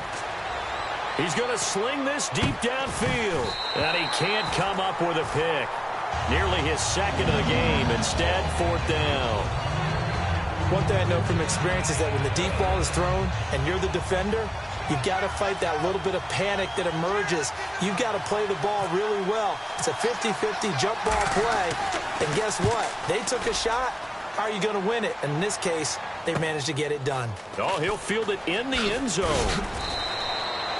He's going to sling this deep downfield. And he can't come up with a pick. Nearly his 2nd of the game. Instead, 4th down. One thing I know from experience is that when the deep ball is thrown and you're the defender, you've got to fight that little bit of panic that emerges. You've got to play the ball really well. It's a 50-50 jump ball play. And guess what? They took a shot. How are you going to win it? And in this case, they managed to get it done. Oh, he'll field it in the end zone.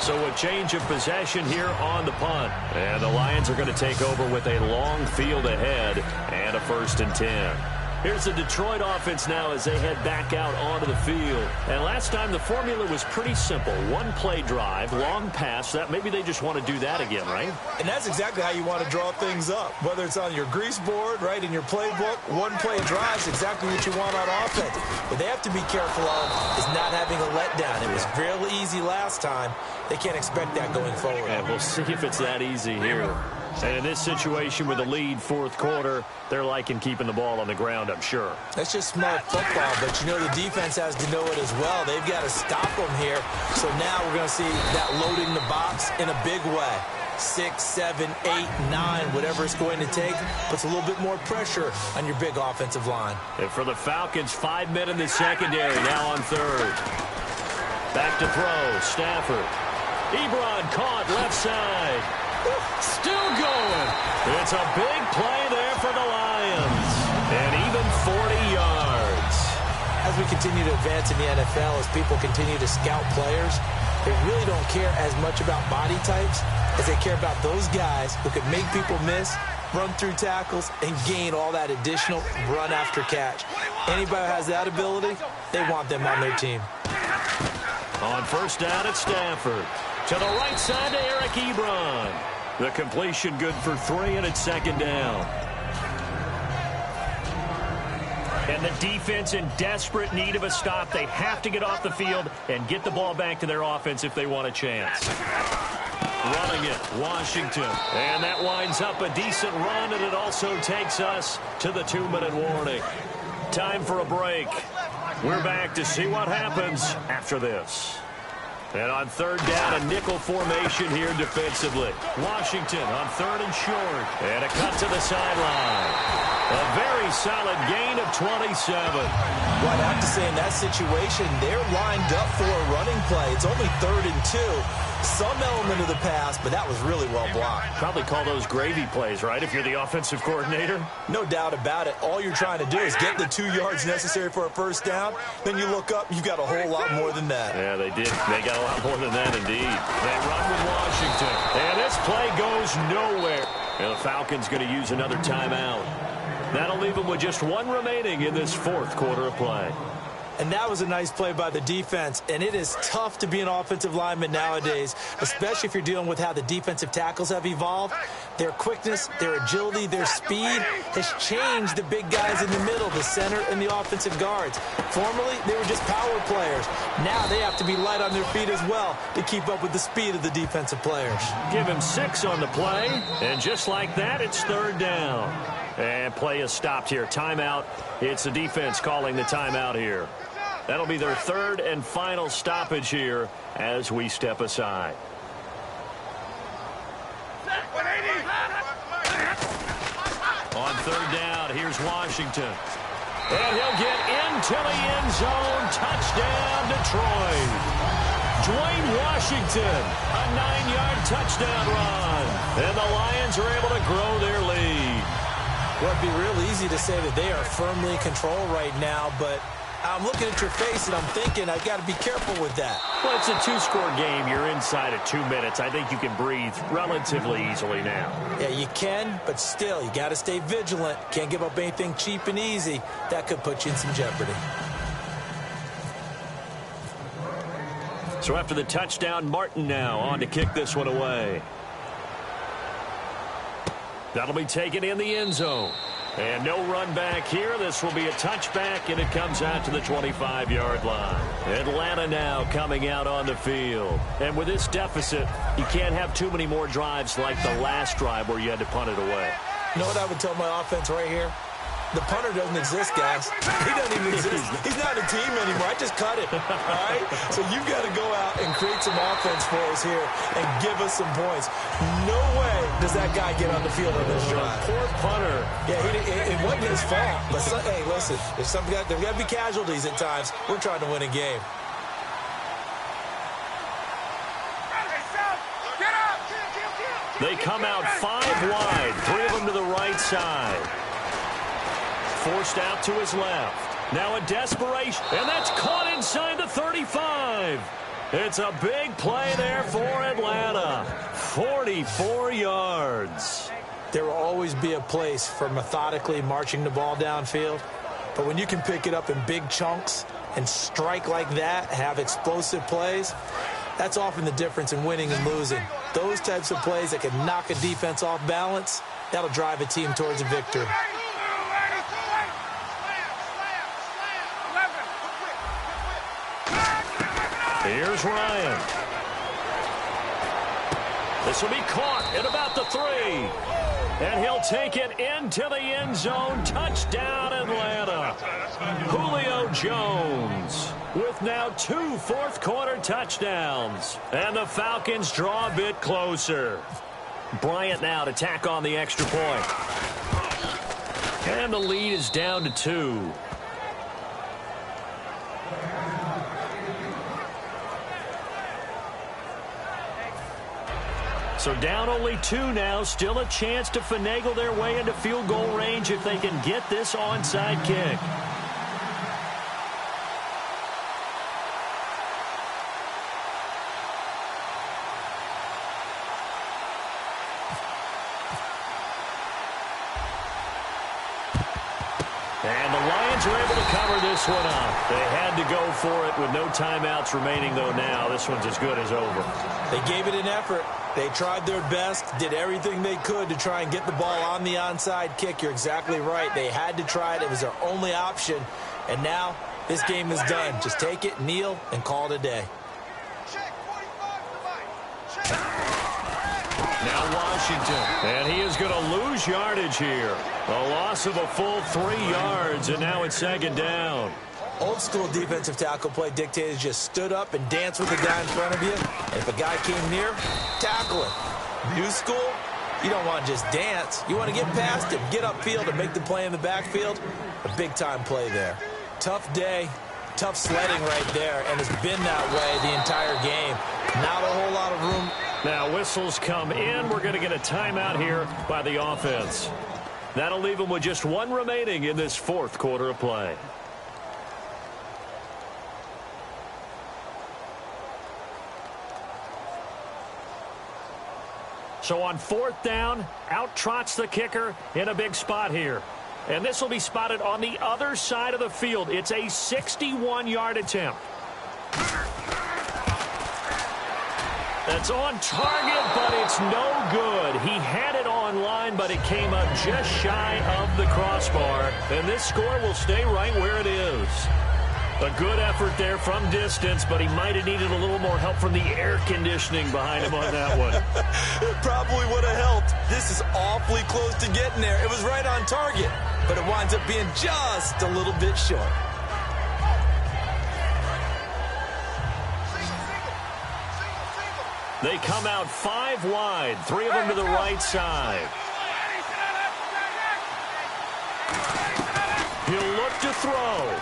So a change of possession here on the punt. And the Lions are going to take over with a long field ahead and a 1st and 10. Here's the Detroit offense now as they head back out onto the field. And last time the formula was pretty simple. 1-play drive, long pass. That maybe they just want to do that again, right? And that's exactly how you want to draw things up. Whether it's on your grease board, right, in your playbook, 1-play drive is exactly what you want on offense. What they have to be careful of is not having a letdown. It was real easy last time. They can't expect that going forward. And we'll see if it's that easy here. And in this situation with a lead 4th quarter, they're liking keeping the ball on the ground, I'm sure. That's just smart football, but you know the defense has to know it as well. They've got to stop them here. So now we're going to see that loading the box in a big way. 6, 7, 8, 9, whatever it's going to take, puts a little bit more pressure on your big offensive line. And for the Falcons, 5 men in the secondary, now on 3rd. Back to throw, Stafford. Ebron caught left side. Still going. It's a big play there for the Lions. And even 40 yards. As we continue to advance in the NFL, as people continue to scout players, they really don't care as much about body types as they care about those guys who can make people miss, run through tackles, and gain all that additional run after catch. Anybody who has that ability, they want them on their team. On 1st down at Stafford. To the right side to Eric Ebron. The completion good for 3, and it's 2nd down. And the defense in desperate need of a stop. They have to get off the field and get the ball back to their offense if they want a chance. Running it, Washington. And that winds up a decent run, and it also takes us to the 2-minute warning. Time for a break. We're back to see what happens after this. And on 3rd down, a nickel formation here defensively. Washington on 3rd and short. And a cut to the sideline. A very solid gain of 27. Well, I'd have to say in that situation, they're lined up for a running play. It's only 3rd and 2. Some element of the pass, but that was really well blocked. Probably call those gravy plays, right, if you're the offensive coordinator? No doubt about it. All you're trying to do is get the 2 yards necessary for a 1st down. Then you look up, you've got a whole lot more than that. Yeah, they did. They got a lot more than that, indeed. They run with Washington. And this play goes nowhere. And the Falcons going to use another timeout. That'll leave them with just 1 remaining in this 4th quarter of play. And that was a nice play by the defense. And it is tough to be an offensive lineman nowadays, especially if you're dealing with how the defensive tackles have evolved. Their quickness, their agility, their speed has changed the big guys in the middle, the center, and the offensive guards. Formerly, they were just power players. Now they have to be light on their feet as well to keep up with the speed of the defensive players. Give him 6 on the play, and just like that, it's 3rd down. And play is stopped here. Timeout. It's the defense calling the timeout here. That'll be their 3rd and final stoppage here as we step aside. On 3rd down, here's Washington. And he'll get into the end zone. Touchdown, Detroit. Dwayne Washington, a 9-yard touchdown run. And the Lions are able to grow their lead. Well, it'd be real easy to say that they are firmly in control right now, but I'm looking at your face and I'm thinking I've got to be careful with that. Well, it's a 2-score game. You're inside of 2 minutes. I think you can breathe relatively easily now. Yeah, you can, but still, you got to stay vigilant. Can't give up anything cheap and easy. That could put you in some jeopardy. So after the touchdown, Martin now on to kick this one away. That'll be taken in the end zone. And no run back here. This will be a touchback, and it comes out to the 25-yard line. Atlanta now coming out on the field. And with this deficit, you can't have too many more drives like the last drive where you had to punt it away. You know what I would tell my offense right here? The punter doesn't exist, guys. He doesn't even exist. He's not a team anymore. I just cut it, all right? So you've got to go out and create some offense for us here and give us some points. No way does that guy get on the field on this drive. Poor punter. Yeah, it wasn't his fault. But, hey, listen, there's got to be casualties at times. We're trying to win a game. They come out 5 wide, 3 of them to the right side. Forced out to his left. Now a desperation, and that's caught inside the 35. It's a big play there for Atlanta. 44 yards. There will always be a place for methodically marching the ball downfield. But when you can pick it up in big chunks and strike like that, have explosive plays, that's often the difference in winning and losing. Those types of plays that can knock a defense off balance, that'll drive a team towards a victory. Here's Ryan. This will be caught at about the 3. And he'll take it into the end zone. Touchdown, Atlanta. Julio Jones with now 2 fourth-quarter touchdowns. And the Falcons draw a bit closer. Bryant now to tack on the extra point. And the lead is down to 2. So down only 2 now. Still a chance to finagle their way into field goal range if they can get this onside kick. And the Lions are able to cover this one up. They had to go for it with no timeouts remaining, though now. This one's as good as over. They gave it an effort. They tried their best, did everything they could to try and get the ball on the onside kick. You're exactly right. They had to try it. It was their only option. And now this game is done. Just take it, kneel, and call it a day. Now Washington. And he is going to lose yardage here. A loss of a full 3 yards, and now it's 2nd down. Old school defensive tackle play dictated just stood up and danced with the guy in front of you. And if a guy came near, tackle him. New school, you don't want to just dance. You want to get past him, get upfield, and make the play in the backfield. A big-time play there. Tough day, tough sledding right there, and it's been that way the entire game. Not a whole lot of room. Now whistles come in. We're going to get a timeout here by the offense. That'll leave them with just 1 remaining in this 4th quarter of play. So on 4th down, out trots the kicker in a big spot here. And this will be spotted on the other side of the field. It's a 61-yard attempt. That's on target, but it's no good. He had it on line, but it came up just shy of the crossbar. And this score will stay right where it is. A good effort there from distance, but he might have needed a little more help from the air conditioning behind him on that one. It probably would have helped. This is awfully close to getting there. It was right on target, but it winds up being just a little bit short. They come out 5 wide, 3 of them to the right side. He'll look to throw.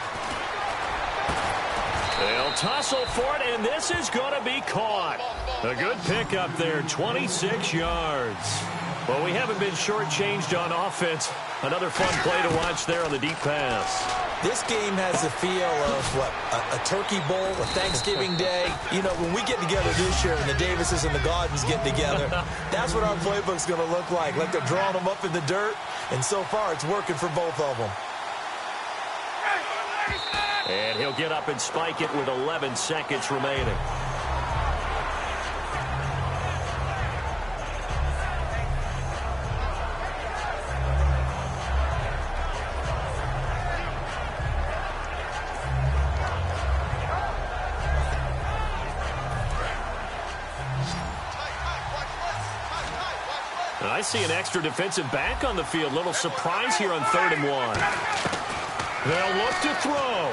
They'll tussle for it, and this is going to be caught. A good pickup there, 26 yards. Well, we haven't been shortchanged on offense. Another fun play to watch there on the deep pass. This game has the feel of, what, a turkey bowl, a Thanksgiving day. You know, when we get together this year and the Davises and the Gaudens get together, that's what our playbook's going to look like they're drawing them up in the dirt, and so far it's working for both of them. And he'll get up and spike it with 11 seconds remaining. I see an extra defensive back on the field. Little surprise here on 3rd and 1. They'll look to throw.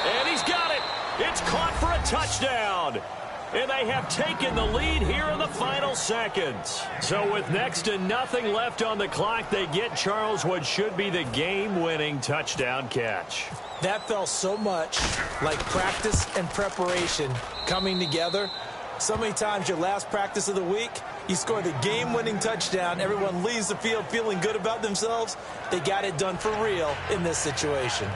And he's got it. It's caught for a touchdown. And they have taken the lead here in the final seconds. So with next to nothing left on the clock, they get Charles what should be the game-winning touchdown catch. That felt so much like practice and preparation coming together. So many times your last practice of the week, you score the game-winning touchdown. Everyone leaves the field feeling good about themselves. They got it done for real in this situation.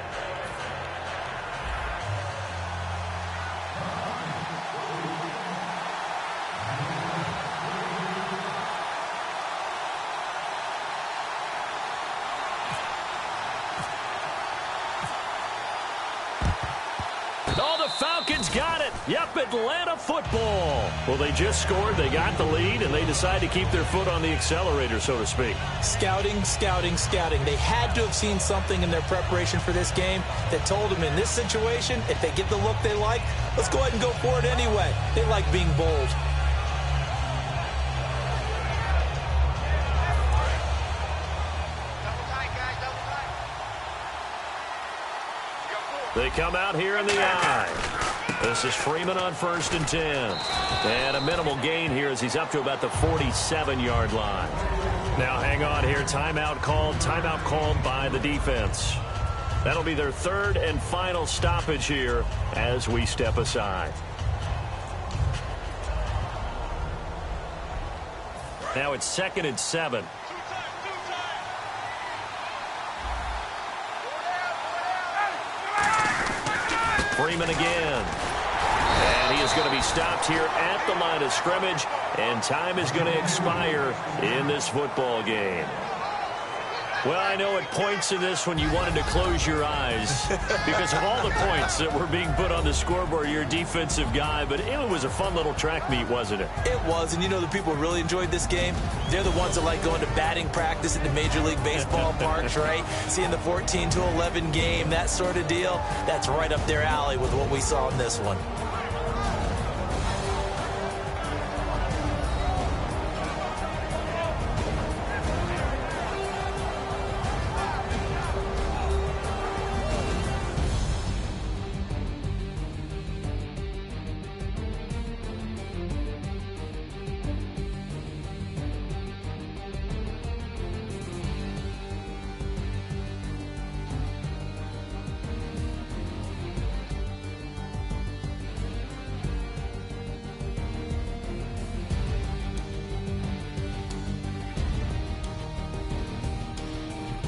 Falcons got it. Yep, Atlanta football. Well, they just scored, they got the lead, and they decide to keep their foot on the accelerator, so to speak. Scouting, scouting, scouting. They had to have seen something in their preparation for this game that told them in this situation, if they get the look they like, let's go ahead and go for it anyway. They like being bold. They come out here in the eye. This is Freeman on 1st and 10. And a minimal gain here as he's up to about the 47-yard line. Now hang on here. Timeout called by the defense. That'll be their 3rd and final stoppage here as we step aside. Now it's 2nd and 7. Freeman again. And he is going to be stopped here at the line of scrimmage, and time is going to expire in this football game. Well, I know at points in this when you wanted to close your eyes because of all the points that were being put on the scoreboard. You're a defensive guy, but it was a fun little track meet, wasn't it? It was, and you know the people who really enjoyed this game? They're the ones that like going to batting practice at the Major League Baseball parks, right? Seeing the 14-11 game, that sort of deal. That's right up their alley with what we saw in this one.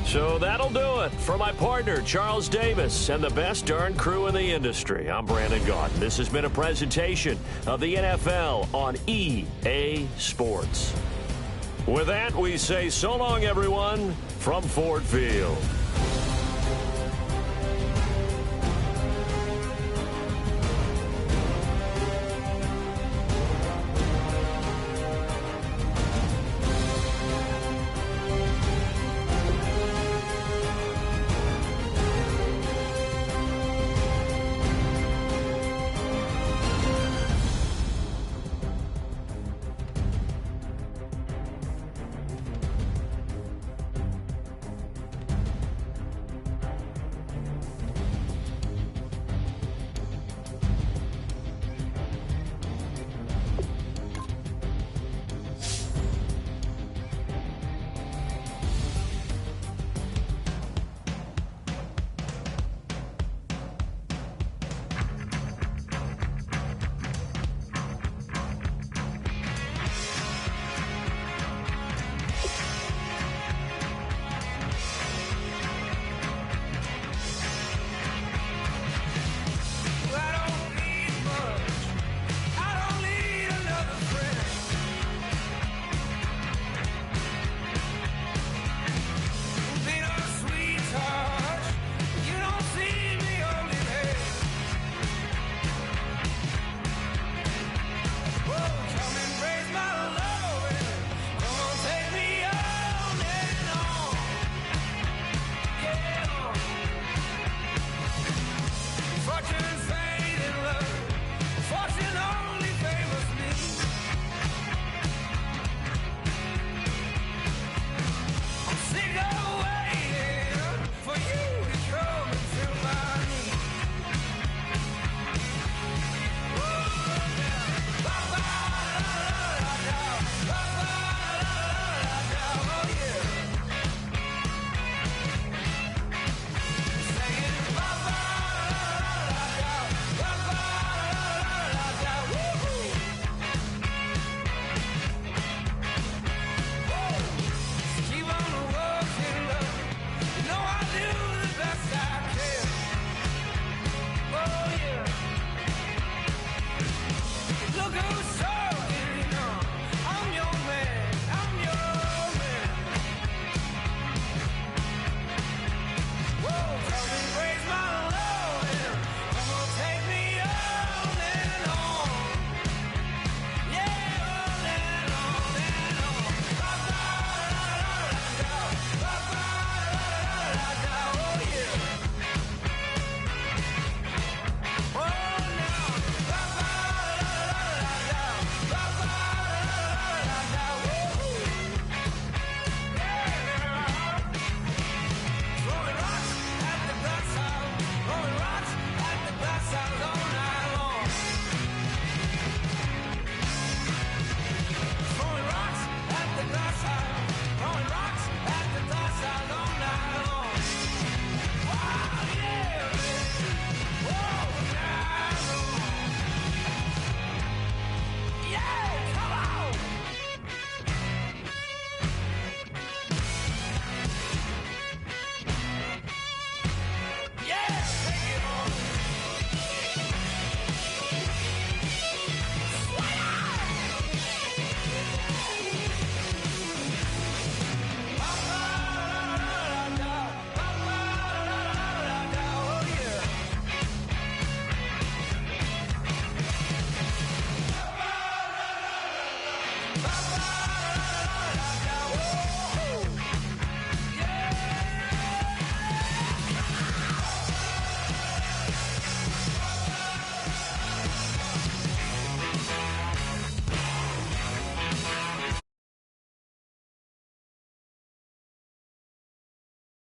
So that'll do it for my partner, Charles Davis, and the best darn crew in the industry. I'm Brandon Gaudin. This has been a presentation of the NFL on EA Sports. With that, we say so long, everyone, from Ford Field.